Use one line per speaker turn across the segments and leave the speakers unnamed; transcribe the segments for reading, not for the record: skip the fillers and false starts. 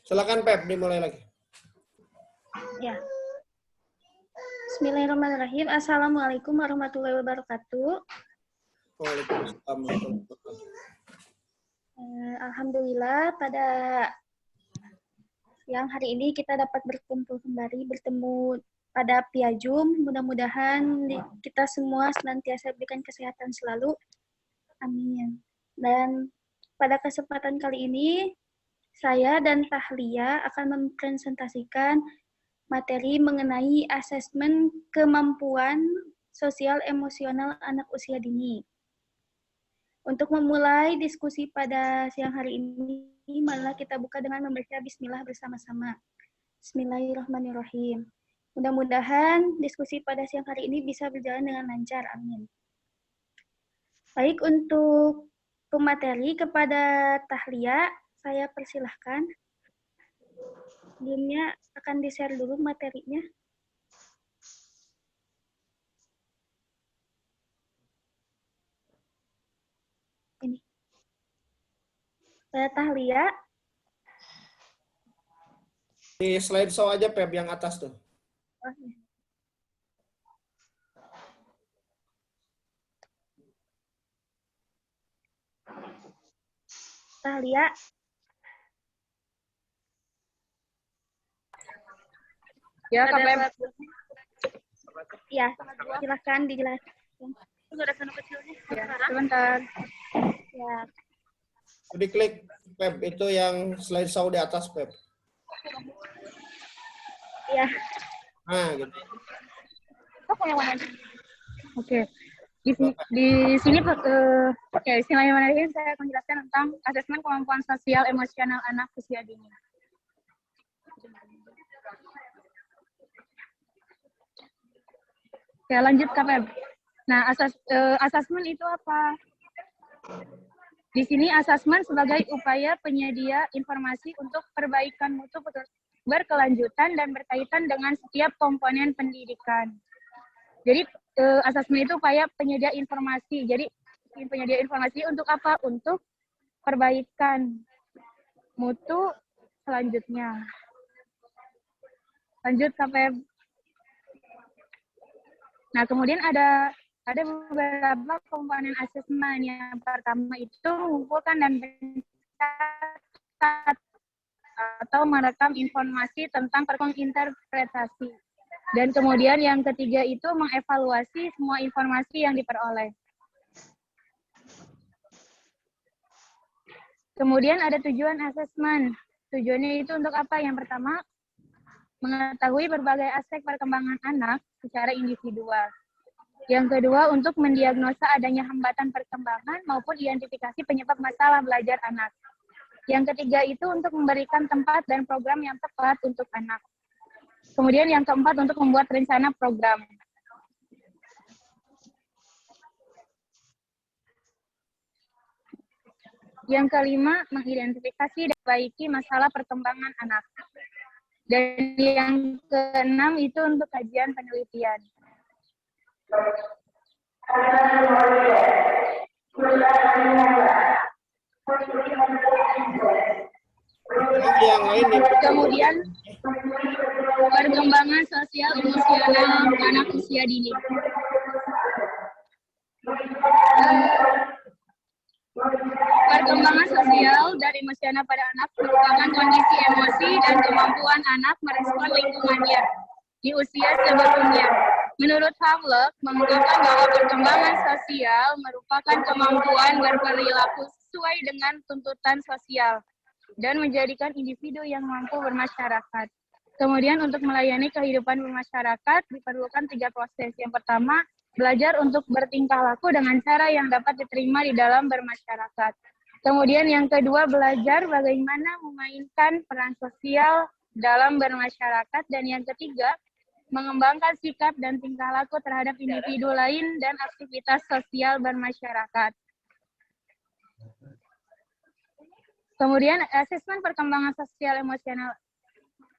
Silakan Pep, dimulai lagi.
Ya. Bismillahirrahmanirrahim. Assalamualaikum warahmatullahi wabarakatuh.
Waalaikumsalam warahmatullahi wabarakatuh.
Alhamdulillah pada siang hari ini kita dapat berkumpul kembali, bertemu pada Piajum. Mudah-mudahan kita semua senantiasa diberikan kesehatan selalu. Amin. Dan pada kesempatan kali ini, saya dan Tahlia akan mempresentasikan materi mengenai asesmen kemampuan sosial emosional anak usia dini. Untuk memulai diskusi pada siang hari ini, marilah kita buka dengan membaca bismillah bersama-sama. Bismillahirrahmanirrahim. Mudah-mudahan diskusi pada siang hari ini bisa berjalan dengan lancar. Amin. Baik, untuk pemateri kepada Tahlia, saya persilahkan. Sebelumnya akan di-share dulu materinya. Ini. Tahlia.
Di slide show aja Pep yang atas tuh.
Oh, ya. Tahlia.
Ya, Kak Pep.
Ya, silakan dijelaskan. Sudah sana kecilnya.
Ya, sebentar.
Ya.
Diklik Pep, itu yang slide show di atas Pep.
Ya.
Nah, gitu.
Oke. Di sini oke, bismillahirrahmanirrahim, saya akan menjelaskan tentang asesmen kemampuan sosial emosional anak usia dini. Ya, lanjut Kak Pep. Nah, asesmen itu apa? Di sini asesmen sebagai upaya penyedia informasi untuk perbaikan mutu berkelanjutan dan berkaitan dengan setiap komponen pendidikan. Jadi asesmen itu upaya penyedia informasi. Jadi penyedia informasi untuk apa? Untuk perbaikan mutu selanjutnya. Lanjut Kak Pep. Nah, kemudian ada beberapa komponen asesmen. Yang pertama itu mengumpulkan dan mencatat atau merekam informasi tentang interpretasi. Dan kemudian yang ketiga itu mengevaluasi semua informasi yang diperoleh. Kemudian ada tujuan asesmen. Tujuannya itu untuk apa? Yang pertama, mengetahui berbagai aspek perkembangan anak secara individual. Yang kedua, untuk mendiagnosa adanya hambatan perkembangan maupun identifikasi penyebab masalah belajar anak. Yang ketiga itu untuk memberikan tempat dan program yang tepat untuk anak. Kemudian yang keempat, untuk membuat rencana program. Yang kelima, mengidentifikasi dan memperbaiki masalah perkembangan anak. Dan yang keenam itu untuk kajian penelitian.
Yang lain nih.
Kemudian perkembangan sosial emosional anak usia dini. Perkembangan sosial dan emosional pada anak merupakan kondisi emosi dan kemampuan anak merespon lingkungannya di usia sebelumnya. Menurut Havlek, mengungkapkan bahwa perkembangan sosial merupakan kemampuan berperilaku sesuai dengan tuntutan sosial dan menjadikan individu yang mampu bermasyarakat. Kemudian untuk melayani kehidupan bermasyarakat diperlukan 3 proses. Yang pertama, belajar untuk bertingkah laku dengan cara yang dapat diterima di dalam bermasyarakat. Kemudian yang kedua, belajar bagaimana memainkan peran sosial dalam bermasyarakat. Dan yang ketiga, mengembangkan sikap dan tingkah laku terhadap individu lain dan aktivitas sosial bermasyarakat. Kemudian asesmen perkembangan sosial emosional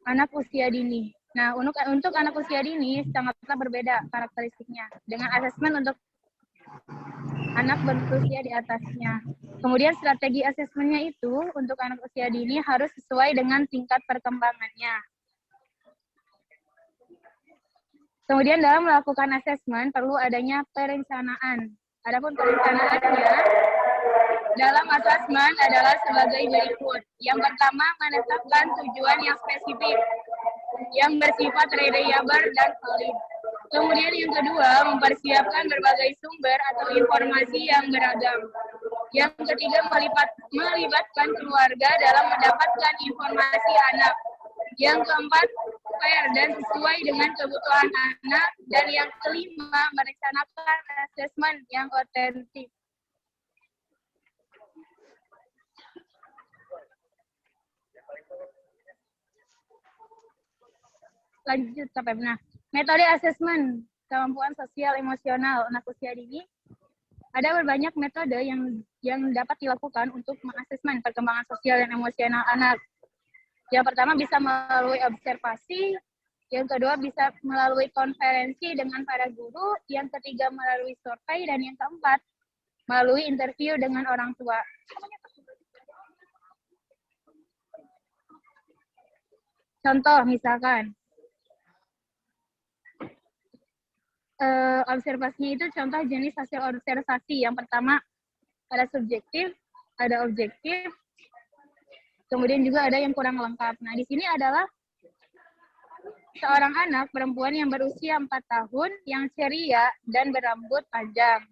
anak usia dini. Nah, untuk anak usia dini sangatlah berbeda karakteristiknya dengan asesmen untuk anak berusia di atasnya. Kemudian strategi asesmennya itu untuk anak usia dini harus sesuai dengan tingkat perkembangannya. Kemudian dalam melakukan asesmen perlu adanya perencanaan. Adapun perencanaannya dalam asesmen adalah sebagai berikut. Yang pertama, menetapkan tujuan yang spesifik, yang bersifat reliable dan valid. Kemudian yang kedua, mempersiapkan berbagai sumber atau informasi yang beragam. Yang ketiga, melibatkan keluarga dalam mendapatkan informasi anak. Yang keempat, fair dan sesuai dengan kebutuhan anak. Dan yang kelima, merencanakan asesmen yang otentik. Lanjut ke Pemna. Metode asesmen kemampuan sosial emosional anak usia dini. Ada berbanyak metode yang dapat dilakukan untuk mengasesmen perkembangan sosial dan emosional anak. Yang pertama bisa melalui observasi, yang kedua bisa melalui konferensi dengan para guru, yang ketiga melalui survei, dan yang keempat melalui interview dengan orang tua. Contoh misalkan, observasinya itu contoh jenis hasil observasi. Yang pertama ada subjektif, ada objektif, kemudian juga ada yang kurang lengkap. Nah, di sini adalah seorang anak perempuan yang berusia 4 tahun, yang ceria dan berambut panjang.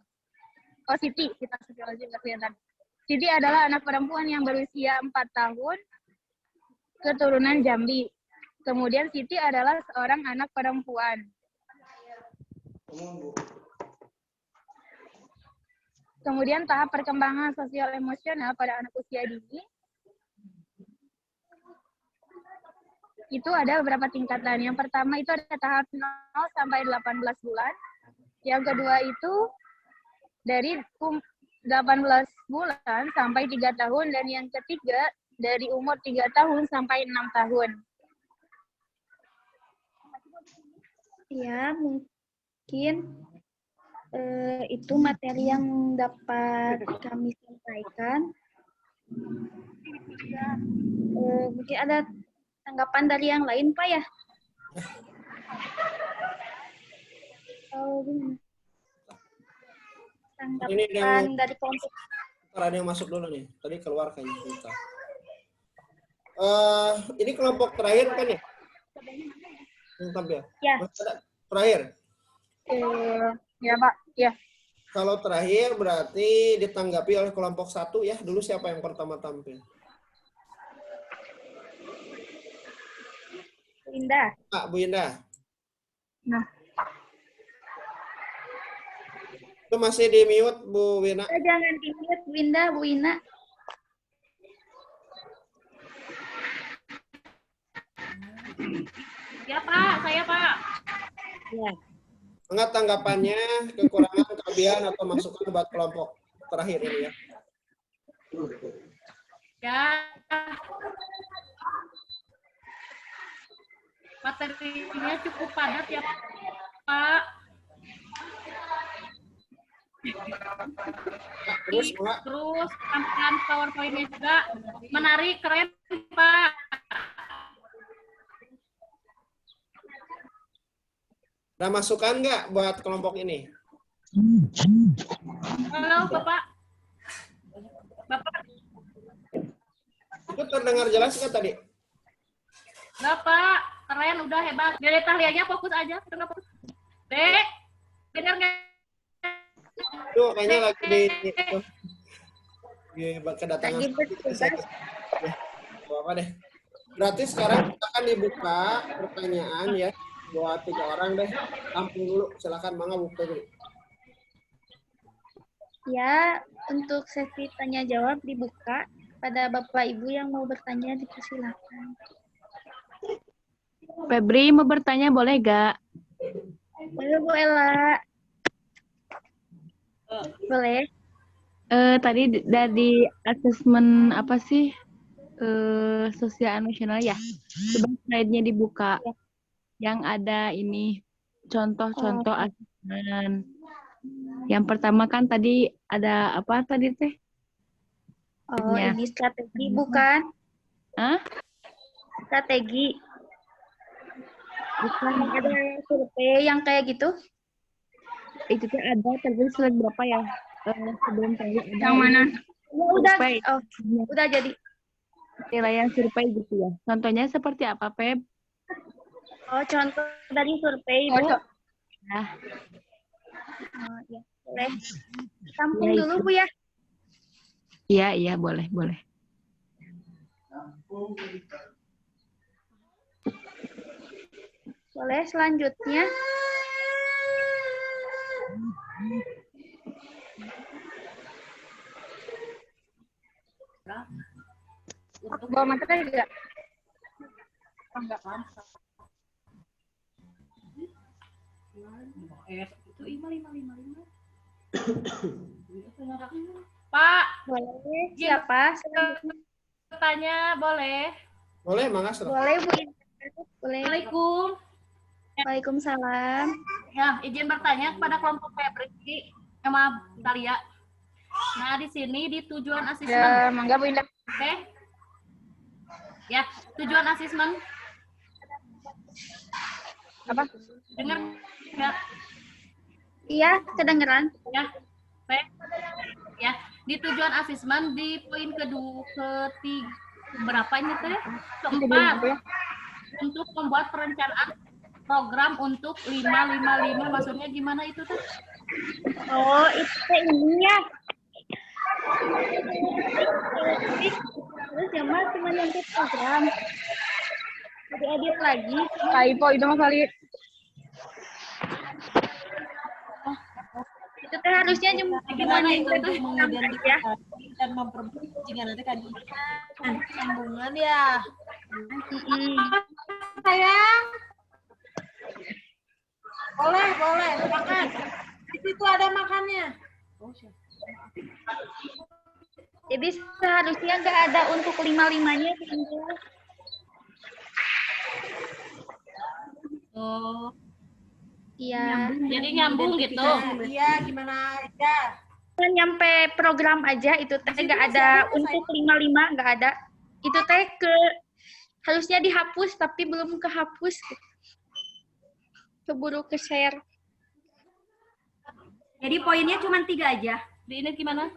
Oh, Siti, kita aja nggak kelihatan. Siti adalah anak perempuan yang berusia 4 tahun, keturunan Jambi. Kemudian Siti adalah seorang anak perempuan. Kemudian tahap perkembangan sosial emosional pada anak usia dini itu ada beberapa tingkatan. Yang pertama itu ada tahap 0 sampai 18 bulan. Yang kedua itu dari 18 bulan sampai 3 tahun. Dan yang ketiga dari umur 3 tahun sampai 6 tahun.
Ya, mungkin itu materi yang dapat kami sampaikan. Mungkin ada tanggapan dari yang lain, Pak, ya? Tanggapan dari kelompok.
Ada yang masuk dulu nih. Tadi keluar kayaknya. Bentar. Ini kelompok terakhir kan ya? Ya.
Ya.
Terakhir.
Ya, Pak. Ya.
Kalau terakhir berarti ditanggapi oleh kelompok 1 ya. Dulu siapa yang pertama tampil?
Bu Indah.
Bu Indah.
Nah.
Itu masih di mute, Bu Wina.
Jangan di mute, Bu Indah, Bu Ina.
Ya, Pak. Saya, Pak.
Ya.
Enggak tanggapannya, kekurangan, kelebihan, atau masukan buat kelompok terakhir ini ya.
Ya. Materinya cukup padat ya, Pak. Terus tampilan PowerPoint-nya juga menarik, keren, Pak.
Ada masukan nggak buat kelompok ini?
Halo, Bapak. Bapak.
Itu terdengar jelas nggak tadi?
Nggak, Pak. Keren, udah hebat. Dari tahliahnya fokus aja. Udah fokus. Dek, bener nggak?
Tuh, kayaknya lagi di kedatangan. Apa deh. Berarti sekarang kita akan dibuka pertanyaan ya. Buat 3 orang deh. Tampung dulu. Silakan, Mangga buka dulu.
Ya, untuk sesi tanya jawab dibuka. Pada Bapak Ibu yang mau bertanya dipersilakan.
Febri mau bertanya boleh gak?
Boleh, Bu Ella. Boleh.
Tadi dari asesmen apa sih? Sosial emosional ya? Coba slide-nya dibuka.
Ya.
Yang ada ini contoh-contoh asesmen. Yang pertama kan tadi ada apa tadi teh?
Oh,
Ya.
ini strategi bukan?
Hah?
Strategi.
Bukan.
Ada survei yang kayak gitu?
Itu tuh ada tapi slide berapa ya? Sebelum tadi ada
Yang mana?
Ya, udah.
survei.
Oh, udah jadi.
Penilaian survei gitu ya. Contohnya seperti apa, Feb?
Oh, contoh dari survei,
Oh,
Bu.
Nah,
Oh, ya. Boleh. Tampung
ya
dulu,
itu.
Bu ya.
Iya, boleh.
Boleh selanjutnya.
bawa materi enggak? Enggak.
Pak,
Boleh. Siapa? Selanjutnya.
bertanya boleh?
Boleh, Mangga Asraf.
Boleh, Bu. Boleh.
Assalamualaikum.
Waalaikumsalam.
Ya, izin bertanya kepada kelompok Febri sama Talia. Nah, di sini di tujuan asesmen.
Ya, mangga Bu Indah.
Oke? Ya, tujuan asesmen.
Apa?
Dengar nggak?
Iya, kedengeran.
Ya, Feb. Ya, di tujuan asesmen di poin ketiga berapa ini teh? Keempat. Untuk membuat perencanaan program untuk 555, maksudnya gimana itu teh?
Oh, itu teh ini ya. Terus Jamal cuma nyampe program. Edit lagi.
Kaipo itu mah kali.
Itu teh harusnya cuma
Gimana itu
nyampe
teh?
program aja.
Dan memperbaiki jika nanti kan sambungan ya. Sayang. Boleh, makan. Di situ ada makannya.
Jadi seharusnya nggak ada untuk 5-5-nya.
Oh,
Iya.
jadi nyambung gitu.
Iya, gimana aja.
Kan nyampe program aja itu teh nggak ada untuk 5-5, nggak ada. Itu teh harusnya dihapus tapi belum kehapus. Keburu ke share.
Jadi poinnya cuma 3 aja.
Di ini gimana?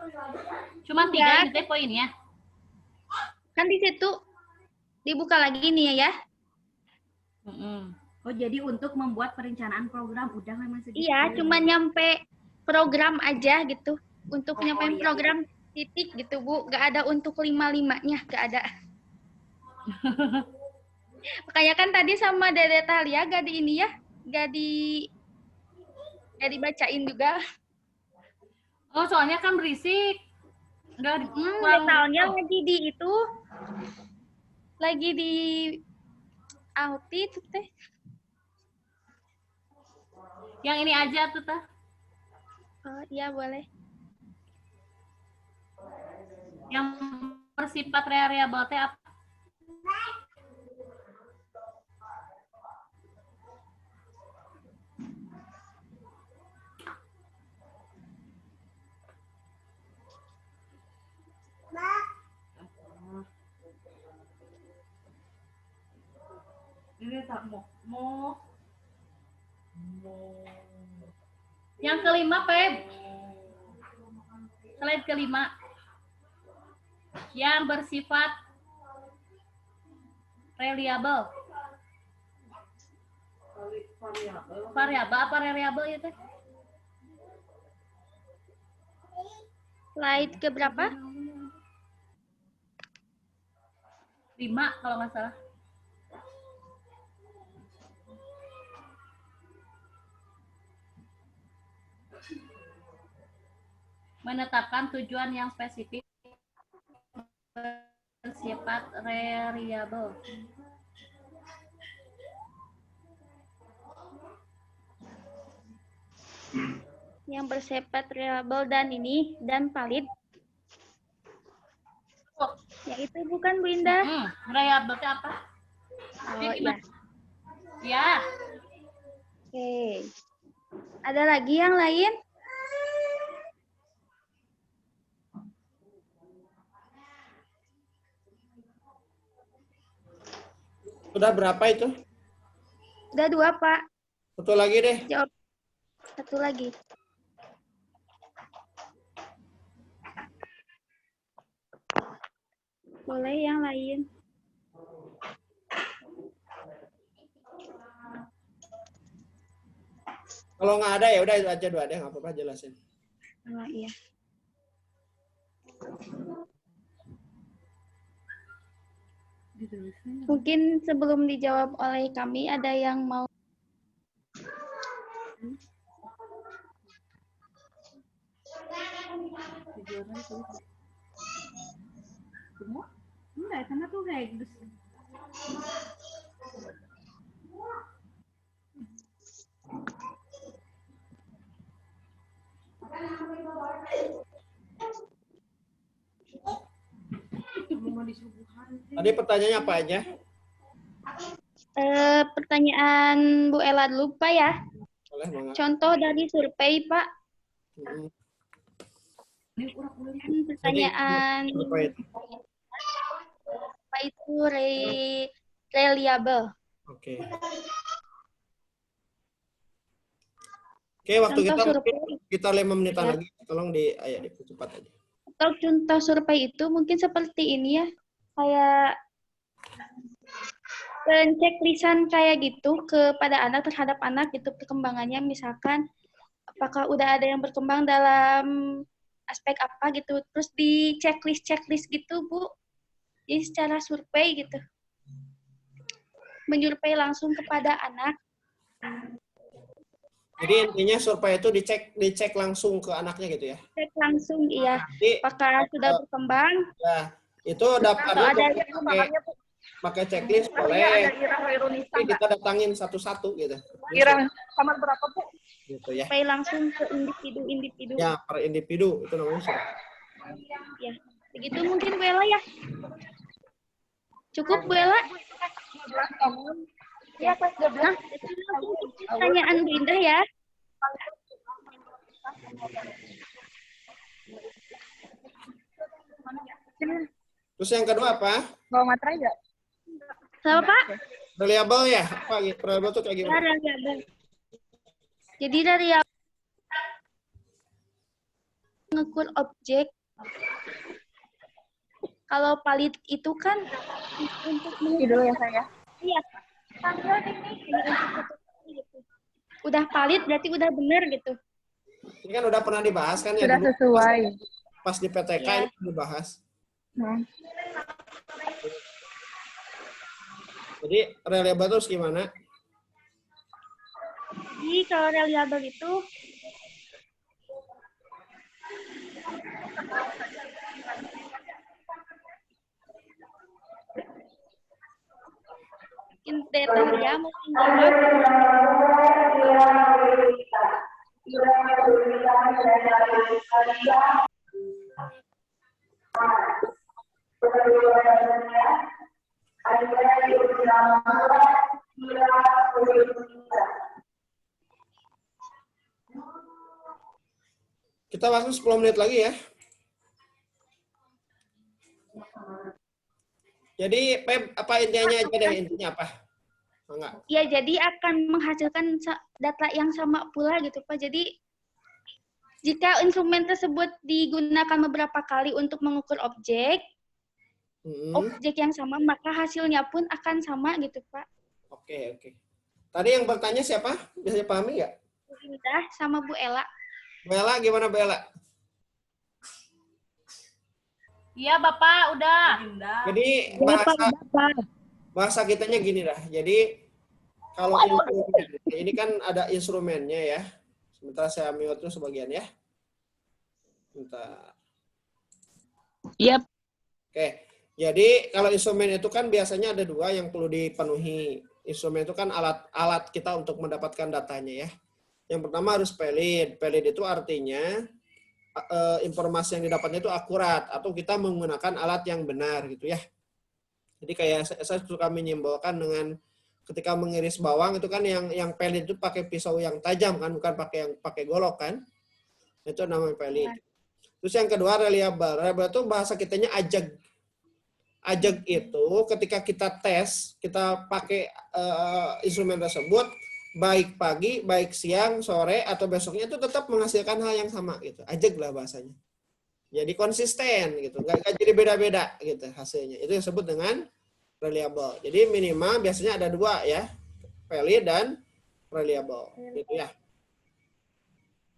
Cuma 3
Ya.
ini teh poinnya.
Kan di situ dibuka lagi nih ya.
Oh, jadi untuk membuat perencanaan program udah memang segitu.
Iya, cuma nyampe program aja gitu. Untuk nyampein
iya.
program titik gitu, Bu. Nggak ada untuk 5-5-nya, nggak ada. Makanya kan tadi sama Dede Talia nggak di ini ya, nggak dibacain juga.
Oh, soalnya kan berisik. Enggak
Detailnya lagi di auti itu teh.
Yang ini aja tuh teh.
Oh iya boleh.
Yang bersifat variabel teh apa? Ini tak mau. Yang kelima, Peb. Slide kelima. Yang bersifat variabel. Variabel apa variabel ya teh?
Slide ke berapa?
5 kalau nggak salah. Menetapkan tujuan yang spesifik bersifat variabel.
Yang bersifat variabel dan valid.
Oh,
Ya itu bukan Bu Indah.
variabel itu apa?
Oh iya.
Ya,
Oke. Ada lagi yang lain?
Sudah berapa itu?
Udah 2, Pak.
Satu lagi deh.
Jawab. Satu lagi. Boleh yang lain.
Kalau nggak ada ya udah itu aja 2 deh, nggak apa-apa jelasin.
Oh, iya. Mungkin sebelum dijawab oleh kami, ada yang mau.
Enggak, karena tuh kayak gitu.
Tadi pertanyaannya apa aja?
Pertanyaan Bu Ella dulu, Pak ya.
Boleh banget.
Contoh dari survei, Pak. Pertanyaan apa itu reliable.
Oke. Oke, waktu
Contoh
kita 5 menitan lagi. Tolong dipercepat aja.
Atau contoh survei itu mungkin seperti ini ya. Kayak penceklisan kayak gitu kepada anak, terhadap anak gitu perkembangannya, misalkan apakah udah ada yang berkembang dalam aspek apa gitu, terus di checklist gitu Bu. Jadi secara survei gitu, menyurvei langsung kepada anak.
Jadi intinya survei itu dicek langsung ke anaknya gitu ya?
Cek langsung, iya.
Nanti,
Apakah sudah berkembang?
ya, itu daftarnya pakai checklist boleh. Tapi kita datangin satu-satu gitu.
Kira kamar berapa, Bu?
Gitu ya.
Survei langsung ke individu-individu.
Ya, per individu itu namanya survei.
Ya, begitu mungkin Bu Ella ya. Cukup Bu Ella?
Iya, kelas 12.
Nah, pertanyaan Bu Indah ya.
Terus yang kedua apa?
Bawa materai nggak?
Sama Pak?
Reliable ya? Apa gitu? Reliable itu kayak gimana?
Reliable. Jadi dari yang mengukur objek, kalau valid itu kan untuk
Dulu ya saya.
Iya. Udah valid berarti udah benar gitu.
Ini kan udah pernah dibahas kan ya?
Sudah
dulu?
sesuai.
Pas di PTK
Ya.
ini dibahas. Jadi reliable terus gimana?
Jadi kalau reliable itu mungkin data dia mungkin jawab.
Kita waktu 10 menit lagi ya. Jadi Pep, apa intinya aja deh, intinya apa? Enggak.
Ya, jadi akan menghasilkan data yang sama pula gitu Pak. Jadi jika instrumen tersebut digunakan beberapa kali untuk mengukur objek yang sama, maka hasilnya pun akan sama gitu Pak.
Oke. Tadi yang bertanya siapa? Bisa dipahami nggak?
Bu Indah sama Bu Ella.
Bu Ella, gimana Bu Ella?
Iya Bapak, udah.
Jadi bahasa kitanya gini dah. Jadi kalau ini kan ada instrumennya ya. Sebentar saya mute sebagian ya. Bentar.
Yap.
Oke. Jadi kalau instrumen itu kan biasanya ada 2 yang perlu dipenuhi. Instrumen itu kan alat kita untuk mendapatkan datanya ya. Yang pertama harus valid. Valid itu artinya informasi yang didapatnya itu akurat atau kita menggunakan alat yang benar gitu ya. Jadi kayak saya suka menyimbolkan dengan ketika mengiris bawang itu kan yang valid itu pakai pisau yang tajam kan, bukan pakai golok kan. Itu namanya valid. Terus yang kedua reliable. Reliable itu bahasa kitanya ajag. ajak itu ketika kita tes, kita pakai instrumen tersebut, baik pagi, baik siang, sore, atau besoknya itu tetap menghasilkan hal yang sama gitu. Ajak lah bahasanya. Jadi konsisten gitu, nggak jadi beda-beda gitu hasilnya. Itu yang disebut dengan reliable. Jadi minimal biasanya ada dua ya, valid dan reliable gitu ya.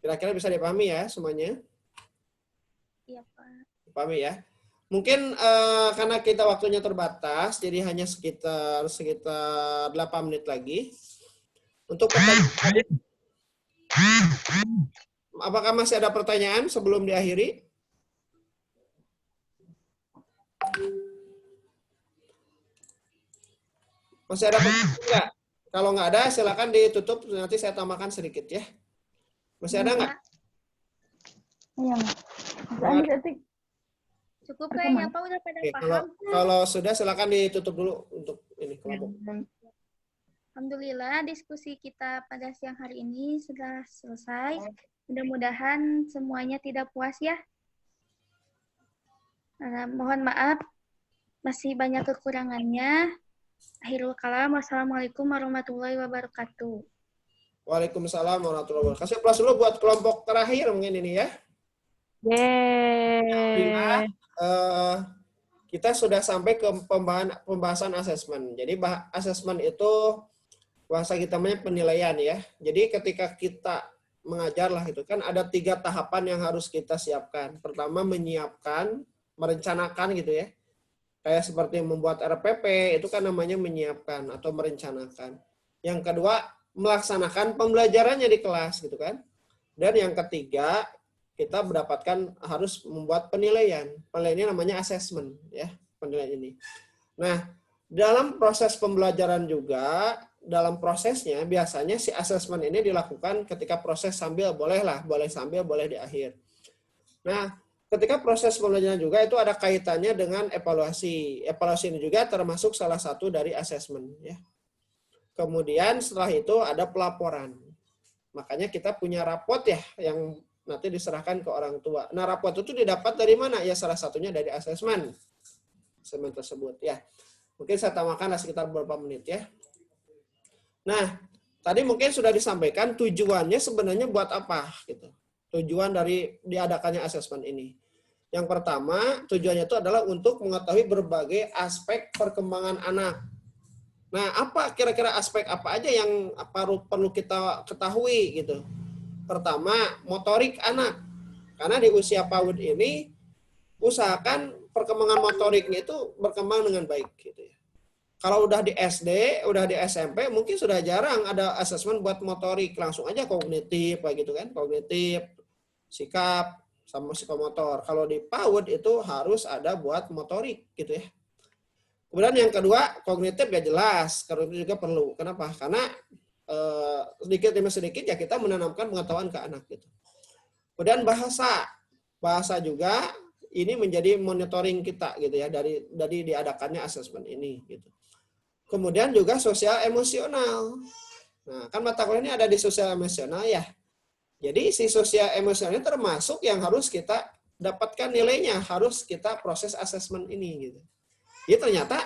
Kira-kira bisa dipahami ya semuanya?
Iya, Pak.
Dipahami ya? Mungkin karena kita waktunya terbatas, jadi hanya sekitar 8 menit lagi. Untuk pertanyaan, apakah masih ada pertanyaan sebelum diakhiri? Masih ada pertanyaan enggak? Kalau nggak ada, silakan ditutup. Nanti saya tambahkan sedikit ya. Masih ada nggak?
Iya, Mas.
Cukup kayaknya Pak udah pada
Oke,
paham.
kalau sudah silakan ditutup dulu untuk ini kelompok.
Alhamdulillah diskusi kita pada siang hari ini sudah selesai. Mudah-mudahan semuanya tidak puas ya. Mohon maaf, masih banyak kekurangannya. Akhirul kalam, wassalamualaikum warahmatullahi wabarakatuh.
Waalaikumsalam warahmatullahi wabarakatuh. Kasih plus dulu buat kelompok terakhir mungkin ini ya.
Yeay.
Kita sudah sampai ke pembahasan asesmen. Jadi asesmen itu bahasa kita namanya penilaian ya. Jadi ketika kita mengajar lah itu kan ada 3 tahapan yang harus kita siapkan. Pertama menyiapkan, merencanakan gitu ya. Kayak seperti membuat RPP itu kan namanya menyiapkan atau merencanakan. Yang kedua melaksanakan pembelajarannya di kelas gitu kan. Dan yang ketiga kita mendapatkan harus membuat penilaian. Penilaian ini namanya assessment ya, penilaian ini. Nah, dalam proses pembelajaran juga, dalam prosesnya biasanya si assessment ini dilakukan ketika proses sambil boleh sambil, boleh di akhir. Nah, ketika proses pembelajaran juga itu ada kaitannya dengan evaluasi. Evaluasi ini juga termasuk salah satu dari assessment ya. Kemudian setelah itu ada pelaporan. Makanya kita punya raport ya yang nanti diserahkan ke orang tua. Nah, raport itu didapat dari mana? Ya salah satunya dari asesmen. Asesmen tersebut ya. Mungkin saya tambahkan sekitar beberapa menit ya. Nah, tadi mungkin sudah disampaikan tujuannya sebenarnya buat apa gitu. Tujuan dari diadakannya asesmen ini. Yang pertama, tujuannya itu adalah untuk mengetahui berbagai aspek perkembangan anak. Nah, apa kira-kira aspek apa aja yang perlu kita ketahui gitu. Pertama, motorik anak. Karena di usia PAUD ini, usahakan perkembangan motoriknya itu berkembang dengan baik. Gitu ya. Kalau udah di SD, udah di SMP, mungkin sudah jarang ada asesmen buat motorik. Langsung aja kognitif, kayak gitu kan. Kognitif, sikap, sama psikomotor. Kalau di PAUD itu harus ada buat motorik. Gitu ya. Kemudian yang kedua, kognitif ya jelas. Kognitif juga perlu. Kenapa? Karena sedikit demi sedikit ya kita menanamkan pengetahuan ke anak gitu. Kemudian bahasa juga ini menjadi monitoring kita gitu ya dari diadakannya asesmen ini gitu. Kemudian juga sosial emosional. Nah, kan mata kuliah ini ada di sosial emosional ya. Jadi si sosial emosional ini termasuk yang harus kita dapatkan nilainya, harus kita proses asesmen ini gitu. Jadi ternyata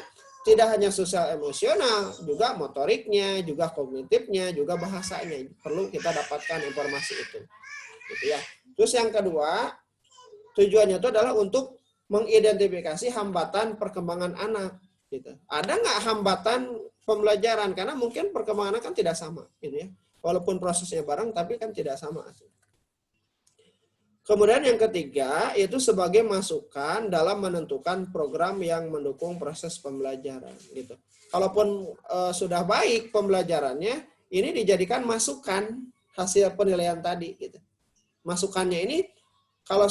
tidak hanya sosial emosional, juga motoriknya, juga kognitifnya, juga bahasanya. Perlu kita dapatkan informasi itu. Gitu ya. Terus yang kedua, tujuannya itu adalah untuk mengidentifikasi hambatan perkembangan anak. Gitu. Ada nggak hambatan pembelajaran? Karena mungkin perkembangan anak kan tidak sama. Gitu ya. Walaupun prosesnya bareng, tapi kan tidak sama. Kemudian yang ketiga, yaitu sebagai masukan dalam menentukan program yang mendukung proses pembelajaran. Gitu. Kalaupun sudah baik pembelajarannya, ini dijadikan masukan hasil penilaian tadi. Gitu. Masukannya ini kalau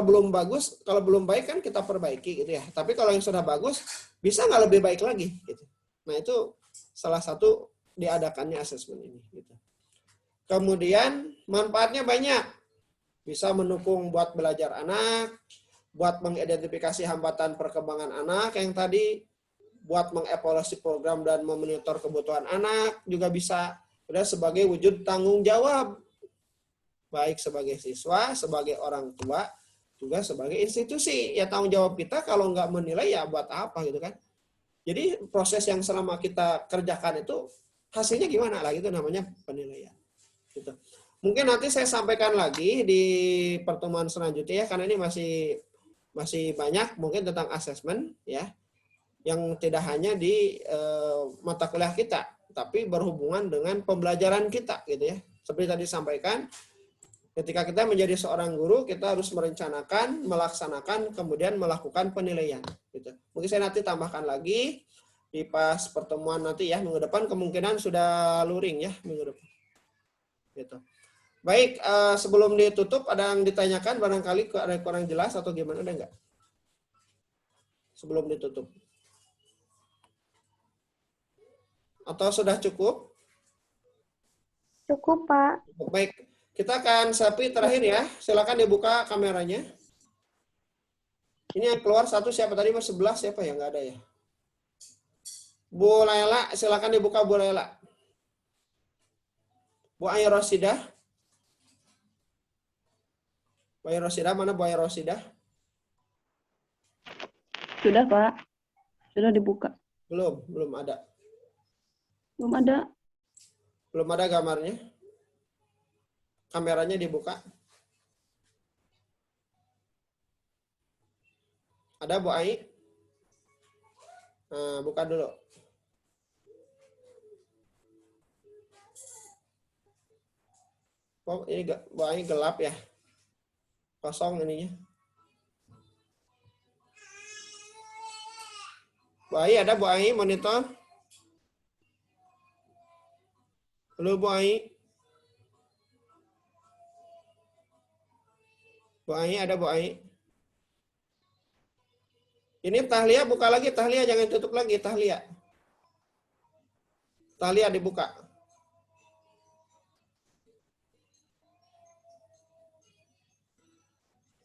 belum bagus, kalau belum baik kan kita perbaiki gitu ya. Tapi kalau yang sudah bagus, bisa nggak lebih baik lagi? Gitu. Nah itu salah satu diadakannya asesmen ini. Gitu. Kemudian manfaatnya banyak. Bisa mendukung buat belajar anak, buat mengidentifikasi hambatan perkembangan anak yang tadi, buat mengevaluasi program dan memonitor kebutuhan anak, juga bisa sebagai wujud tanggung jawab, baik sebagai siswa, sebagai orang tua, juga sebagai institusi. Ya tanggung jawab kita kalau nggak menilai ya buat apa gitu kan. Jadi proses yang selama kita kerjakan itu hasilnya gimana lah, itu namanya penilaian. Gitu. Mungkin nanti saya sampaikan lagi di pertemuan selanjutnya ya, karena ini masih banyak mungkin tentang asesmen ya, yang tidak hanya di mata kuliah kita, tapi berhubungan dengan pembelajaran kita gitu ya. Seperti tadi sampaikan, ketika kita menjadi seorang guru, kita harus merencanakan, melaksanakan, kemudian melakukan penilaian. Gitu. Mungkin saya nanti tambahkan lagi di pas pertemuan nanti ya, minggu depan kemungkinan sudah luring ya minggu depan. Gitu. Baik, sebelum ditutup ada yang ditanyakan barangkali ada kurang jelas atau gimana, ada nggak? Sebelum ditutup. Atau sudah cukup?
Cukup, Pak.
Baik, kita akan selfie terakhir ya. Silakan dibuka kameranya. Ini yang keluar satu siapa tadi? Mas 11 siapa ya? Nggak ada ya. Bu Laila, silakan dibuka Bu Laila. Bu Aya Rosidah. Bu Aya Rosidah, mana Bu Aya Rosidah?
Sudah, Pak. Sudah dibuka.
Belum ada.
Belum ada.
Belum ada gambarnya. Kameranya dibuka. Ada Bu Ai? Nah, buka dulu. Oh, ini Bu Ai gelap ya? Kosong ininya. Bu Ai, ada Bu Ai monitor? Halo Bu Ai. Bu Ai, ada Bu Ai? Ini Tahlia buka lagi, Tahlia jangan tutup lagi, Tahlia. Tahlia dibuka.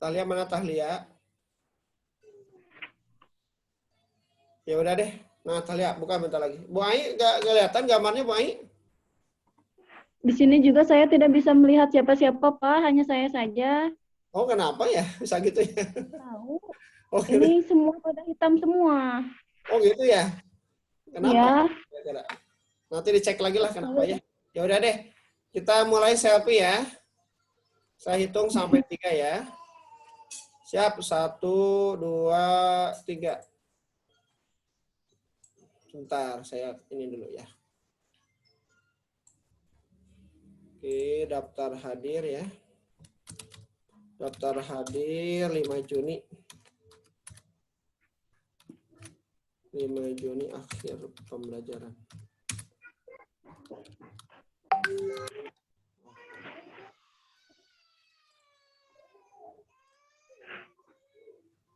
Tahlia mana Tahlia? Ya udah deh. Nah, Tahlia buka bentar lagi. Bu Ai nggak kelihatan gambarnya Bu Ai?
Di sini juga saya tidak bisa melihat siapa-siapa, Pak. Hanya saya saja.
Oh, kenapa ya? Bisa gitu ya?
Tahu.
Oh, gitu.
Ini semua pada hitam semua.
Oh, gitu ya? Kenapa?
Ya.
Nanti dicek lagi lah kenapa ya. Ya udah deh. Kita mulai selfie ya. Saya hitung sampai 3 ya. Siap, 1, 2, 3. Sebentar, saya ini dulu ya. Oke, daftar hadir ya. Daftar hadir 5 Juni. 5 Juni akhir pembelajaran.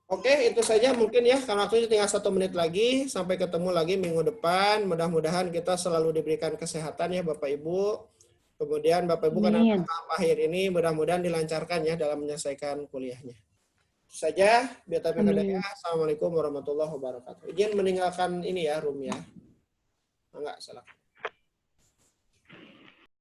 Oke, itu saja mungkin ya, karena waktunya tinggal 1 menit lagi. Sampai ketemu lagi minggu depan. Mudah-mudahan kita selalu diberikan kesehatan ya Bapak Ibu. Kemudian Bapak Ibu karena tahap akhir ini mudah-mudahan dilancarkan ya dalam menyelesaikan kuliahnya. Itu saja, Assalamualaikum warahmatullahi wabarakatuh. Izin meninggalkan ini ya, room ya. Enggak, salah.